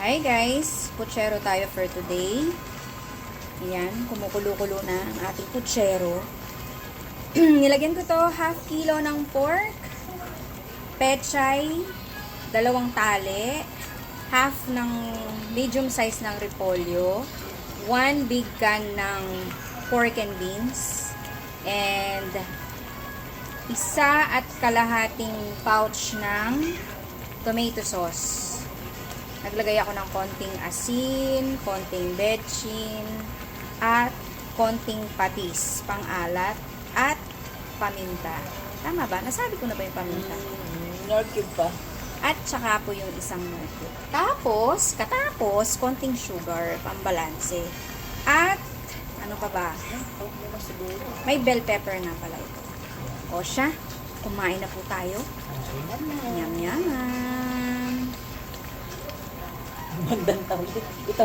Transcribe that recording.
Hi guys! Putsero tayo for today. Ayan, kumukulo-kulo na ang ating putsero. Nilagyan ko to half kilo ng pork, pechay, 2 tali, half ng medium size ng repolyo, 1 big can ng pork and beans, and 1.5 pouch ng tomato sauce. Naglagay ako ng konting asin, konting betchin, at konting patis, pang-alat, at paminta. Tama ba? Nasabi ko na ba yung paminta? Nord-cube pa. At saka po yung isang nugget. Tapos, katapos, konting sugar, pambalanse. At, ano pa ba? May bell pepper na pala ito. O siya, kumain na po tayo. Yum, yum. Bandang tawid. Ito